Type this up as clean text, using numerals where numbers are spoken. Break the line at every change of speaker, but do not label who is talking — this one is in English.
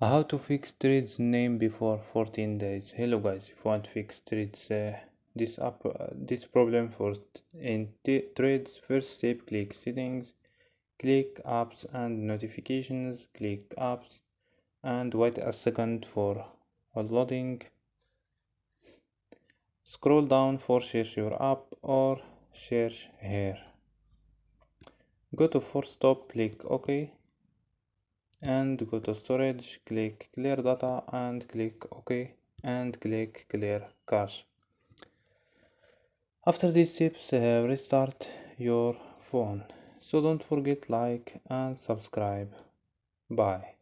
How to fix threads name before 14 days. Hello guys, if you want to fix threads this problem in threads, first step, click settings, click apps and notifications, click apps and wait a second for loading. Scroll down for search your app or search here. Go to force stop, click OK, and go to storage, click clear data and click OK and click clear cache. After these steps, restart your phone. So don't forget like and subscribe. Bye.